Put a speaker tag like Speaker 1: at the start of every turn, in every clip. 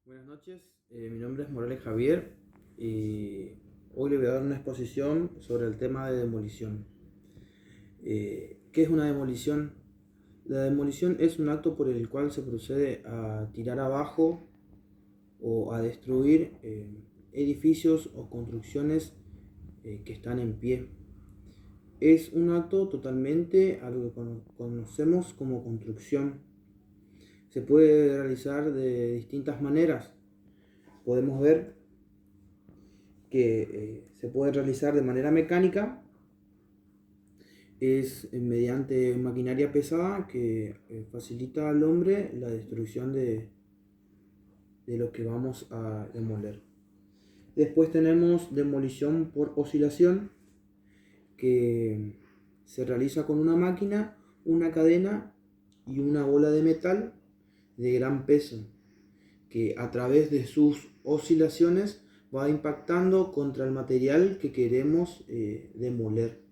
Speaker 1: Buenas noches, mi nombre es Morales Javier y hoy le voy a dar una exposición sobre el tema de demolición. ¿Qué es una demolición? La demolición es un acto por el cual se procede a tirar abajo o a destruir edificios o construcciones que están en pie. Es un acto totalmente a lo que conocemos como construcción. Se puede realizar de distintas maneras. Podemos ver que se puede realizar de manera mecánica, es mediante maquinaria pesada que facilita al hombre la destrucción de lo que vamos a demoler. Después tenemos demolición por oscilación, que se realiza con una máquina, una cadena y una bola de metal de gran peso, que a través de sus oscilaciones va impactando contra el material que queremos demoler.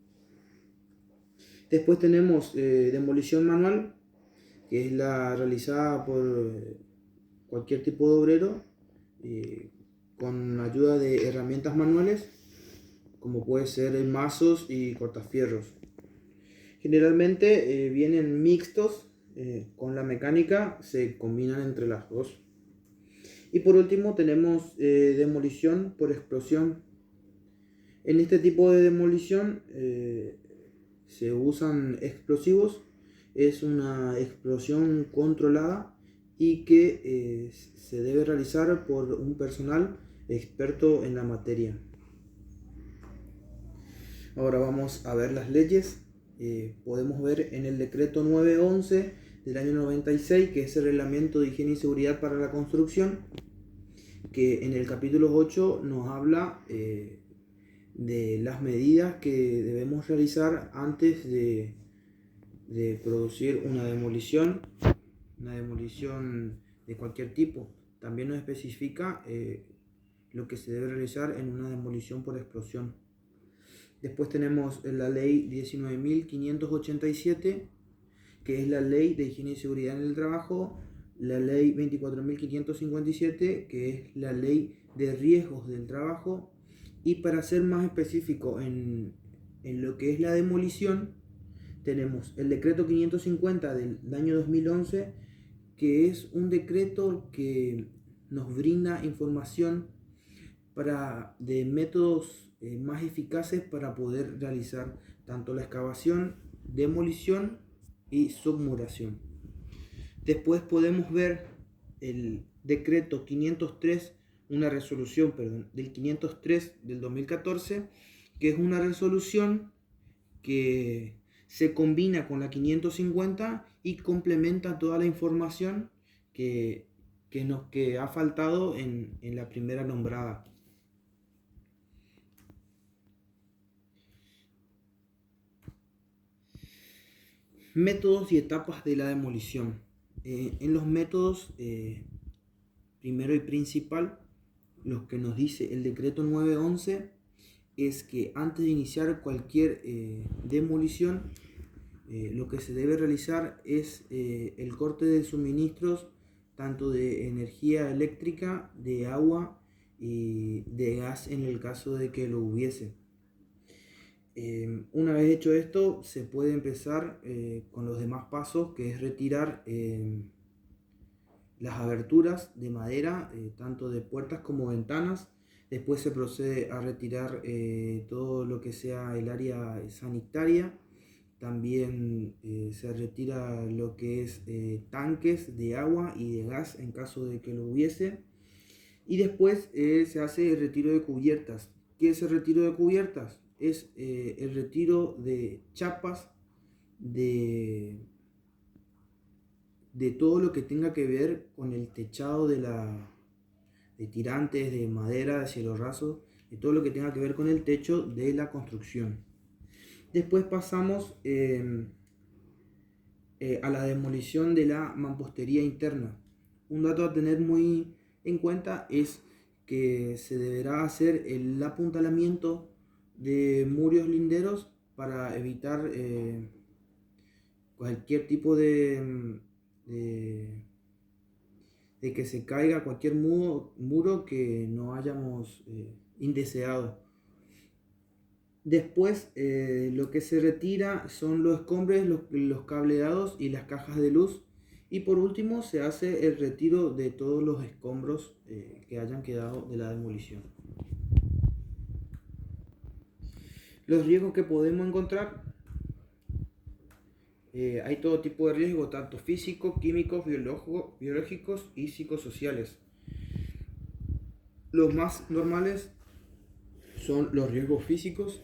Speaker 1: Después tenemos demolición manual, que es la realizada por cualquier tipo de obrero con ayuda de herramientas manuales, como puede ser mazos y cortafierros. Generalmente vienen mixtos, con la mecánica se combinan entre las dos. Y por último tenemos demolición por explosión. En este tipo de demolición se usan explosivos. Es una explosión controlada y que se debe realizar por un personal experto en la materia. Ahora vamos a ver las leyes. Podemos ver en el decreto 911 del año 96, que es el reglamento de higiene y seguridad para la construcción, que en el capítulo 8 nos habla de las medidas que debemos realizar antes de producir una demolición de cualquier tipo. También nos especifica lo que se debe realizar en una demolición por explosión. Después tenemos la ley 19.587, que es la ley de higiene y seguridad en el trabajo, la ley 24.557, que es la ley de riesgos del trabajo, y para ser más específico en lo que es la demolición, tenemos el decreto 550 del año 2011, que es un decreto que nos brinda información de métodos más eficaces para poder realizar tanto la excavación, demolición y submuración. Después podemos ver el decreto 503, una resolución, perdón, del 503 del 2014, que es una resolución que se combina con la 550 y complementa toda la información que ha faltado en la primera nombrada. Métodos y etapas de la demolición. En los métodos, primero y principal, lo que nos dice el decreto 911 es que antes de iniciar cualquier demolición, lo que se debe realizar es el corte de suministros, tanto de energía eléctrica, de agua y de gas en el caso de que lo hubiese. Una vez hecho esto, se puede empezar con los demás pasos, que es retirar las aberturas de madera, tanto de puertas como ventanas. Después se procede a retirar todo lo que sea el área sanitaria. También se retira lo que es tanques de agua y de gas en caso de que lo hubiese. Y después se hace el retiro de cubiertas. ¿Qué es el retiro de cubiertas? Es el retiro de chapas, de todo lo que tenga que ver con el techado de tirantes, de madera, de cielo raso, de todo lo que tenga que ver con el techo de la construcción. Después pasamos a la demolición de la mampostería interna. Un dato a tener muy en cuenta es que se deberá hacer el apuntalamiento de muros linderos para evitar cualquier tipo de de que se caiga cualquier muro que no hayamos indeseado. Después lo que se retira son los escombros, los cableados y las cajas de luz. Y por último se hace el retiro de todos los escombros que hayan quedado de la demolición. Los riesgos que podemos encontrar, hay todo tipo de riesgos, tanto físicos, químicos, biológicos y psicosociales. Los más normales son los riesgos físicos,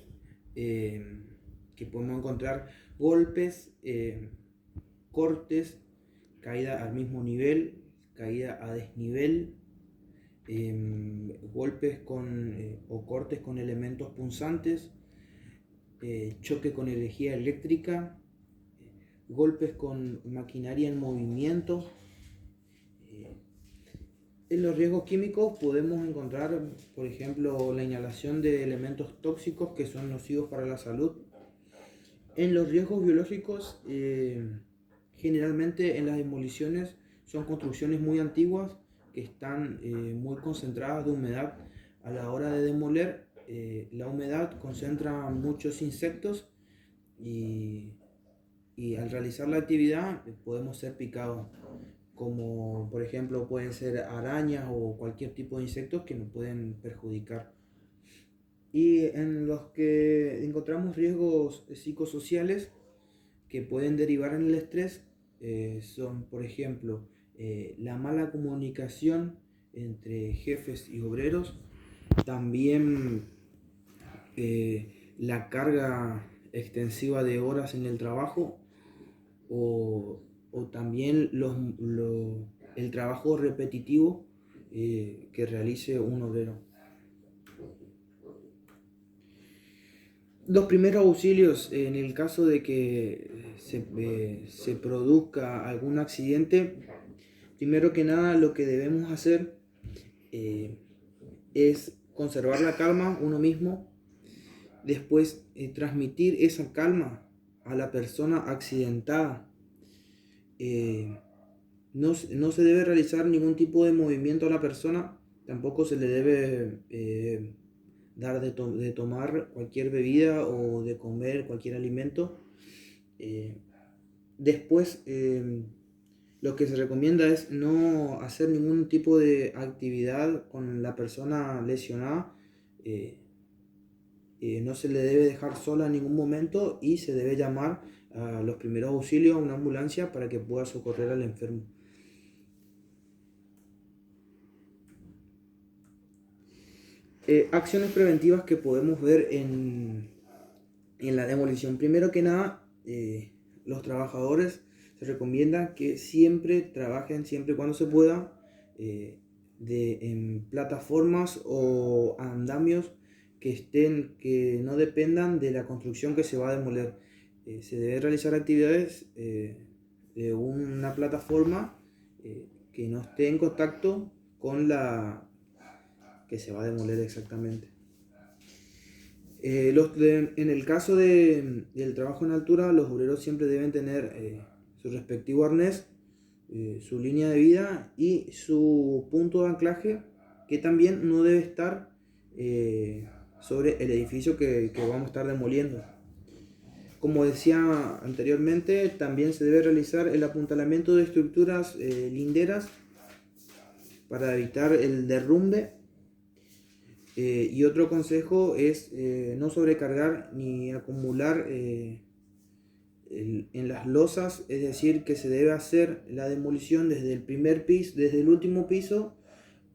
Speaker 1: que podemos encontrar golpes, cortes, caída al mismo nivel, caída a desnivel, golpes o cortes con elementos punzantes, choque con energía eléctrica, golpes con maquinaria en movimiento. En los riesgos químicos podemos encontrar, por ejemplo, la inhalación de elementos tóxicos que son nocivos para la salud. En los riesgos biológicos, generalmente en las demoliciones son construcciones muy antiguas que están muy concentradas de humedad. A la hora de demoler, la humedad concentra muchos insectos y al realizar la actividad podemos ser picados, como por ejemplo pueden ser arañas o cualquier tipo de insectos que nos pueden perjudicar. Y en los que encontramos riesgos psicosociales que pueden derivar en el estrés, son por ejemplo la mala comunicación entre jefes y obreros, también la carga extensiva de horas en el trabajo, o también el trabajo repetitivo que realice un obrero. Los primeros auxilios en el caso de que se produzca algún accidente, primero que nada lo que debemos hacer es conservar la calma uno mismo, después transmitir esa calma a la persona accidentada. No se debe realizar ningún tipo de movimiento a la persona, tampoco se le debe dar de tomar cualquier bebida o de comer cualquier alimento. Después lo que se recomienda es no hacer ningún tipo de actividad con la persona lesionada. No se le debe dejar sola en ningún momento y se debe llamar a los primeros auxilios, a una ambulancia, para que pueda socorrer al enfermo. Acciones preventivas que podemos ver en la demolición. Primero que nada, los trabajadores se recomienda que siempre trabajen, siempre cuando se pueda, en plataformas o andamios que no dependan de la construcción que se va a demoler. Se debe realizar actividades de una plataforma que no esté en contacto con la que se va a demoler exactamente. En el caso del trabajo en altura, los obreros siempre deben tener su respectivo arnés, su línea de vida y su punto de anclaje, que también no debe estar sobre el edificio que vamos a estar demoliendo. Como decía anteriormente, también se debe realizar el apuntalamiento de estructuras linderas para evitar el derrumbe. Y otro consejo es no sobrecargar ni acumular en las losas, es decir, que se debe hacer la demolición desde el último piso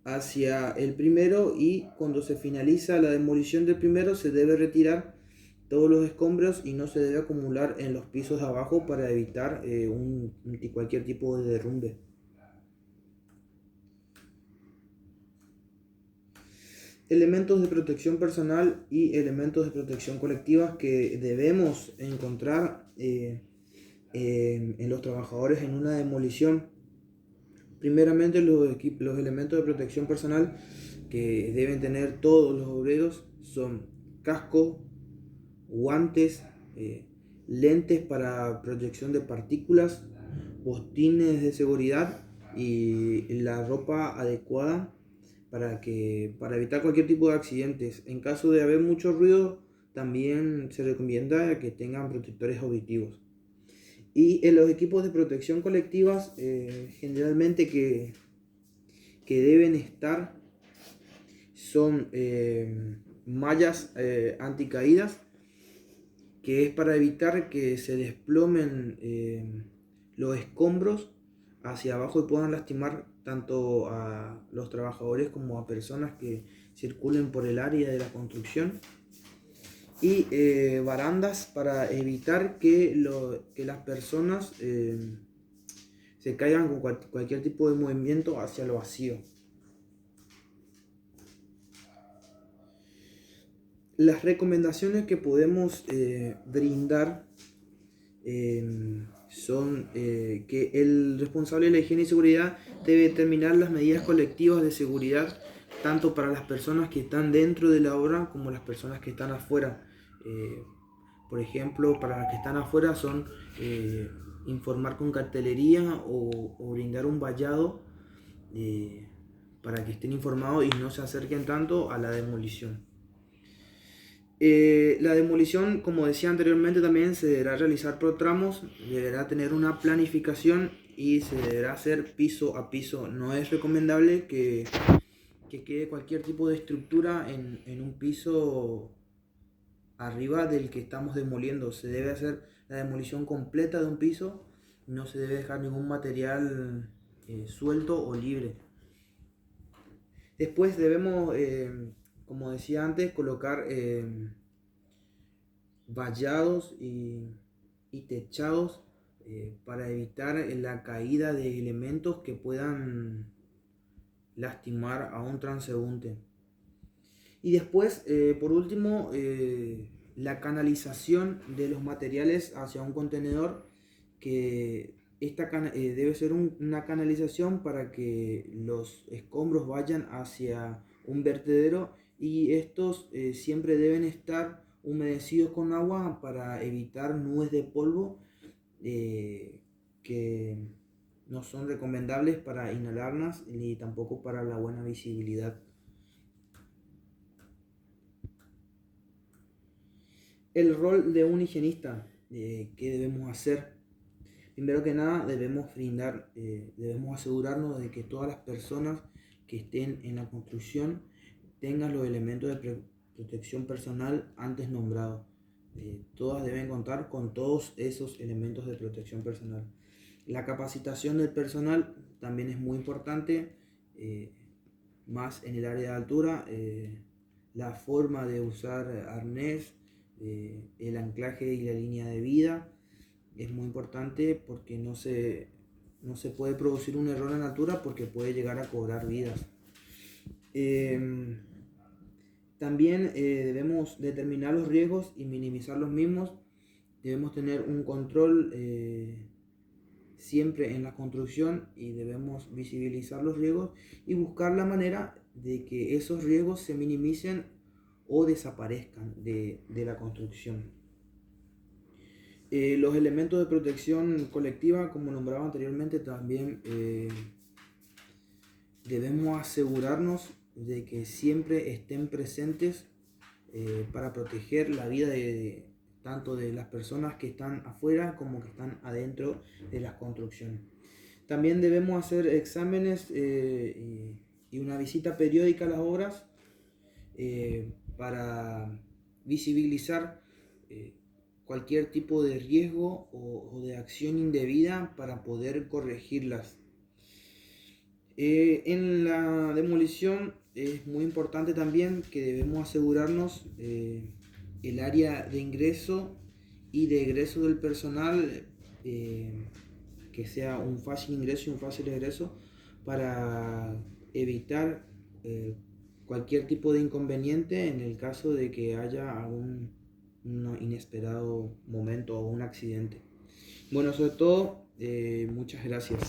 Speaker 1: hacia el primero, y cuando se finaliza la demolición del primero se debe retirar todos los escombros y no se debe acumular en los pisos de abajo para evitar cualquier tipo de derrumbe. Elementos de protección personal y elementos de protección colectiva que debemos encontrar en los trabajadores en una demolición. Primeramente, los elementos de protección personal que deben tener todos los obreros son casco, guantes, lentes para proyección de partículas, botines de seguridad y la ropa adecuada para evitar cualquier tipo de accidentes. En caso de haber mucho ruido, también se recomienda que tengan protectores auditivos. Y en los equipos de protección colectivas, generalmente que deben estar son mallas anticaídas, que es para evitar que se desplomen los escombros hacia abajo y puedan lastimar tanto a los trabajadores como a personas que circulen por el área de la construcción. Y barandas para evitar que las personas se caigan con cualquier tipo de movimiento hacia lo vacío. Las recomendaciones que podemos brindar son que el responsable de la higiene y seguridad debe determinar las medidas colectivas de seguridad tanto para las personas que están dentro de la obra como las personas que están afuera. Por ejemplo, para las que están afuera son informar con cartelería o brindar un vallado para que estén informados y no se acerquen tanto a la demolición. La demolición, como decía anteriormente, también se deberá realizar por tramos, deberá tener una planificación y se deberá hacer piso a piso. No es recomendable que quede cualquier tipo de estructura en un piso arriba del que estamos demoliendo. Se debe hacer la demolición completa de un piso, no se debe dejar ningún material suelto o libre. Después debemos, como decía antes, colocar vallados y techados para evitar la caída de elementos que puedan lastimar a un transeúnte. Y después, por último, la canalización de los materiales hacia un contenedor, que debe ser una canalización para que los escombros vayan hacia un vertedero y estos siempre deben estar humedecidos con agua para evitar nubes de polvo que no son recomendables para inhalarlas ni tampoco para la buena visibilidad. El rol de un higienista, ¿qué debemos hacer? Primero que nada debemos asegurarnos de que todas las personas que estén en la construcción tengan los elementos de protección personal antes nombrados. Todas deben contar con todos esos elementos de protección personal. La capacitación del personal también es muy importante, más en el área de altura. La forma de usar arnés, el anclaje y la línea de vida es muy importante porque no se puede producir un error en altura porque puede llegar a cobrar vidas. También debemos determinar los riesgos y minimizar los mismos. Debemos tener un control siempre en la construcción y debemos visibilizar los riesgos y buscar la manera de que esos riesgos se minimicen o desaparezcan de la construcción. Los elementos de protección colectiva, como nombraba anteriormente, también debemos asegurarnos de que siempre estén presentes para proteger la vida tanto de las personas que están afuera como que están adentro de la construcción. También debemos hacer exámenes y una visita periódica a las obras para visibilizar cualquier tipo de riesgo o de acción indebida para poder corregirlas. En la demolición es muy importante también que debemos asegurarnos el área de ingreso y de egreso del personal, que sea un fácil ingreso y un fácil egreso para evitar cualquier tipo de inconveniente en el caso de que haya algún inesperado momento o un accidente. Bueno, sobre todo, muchas gracias.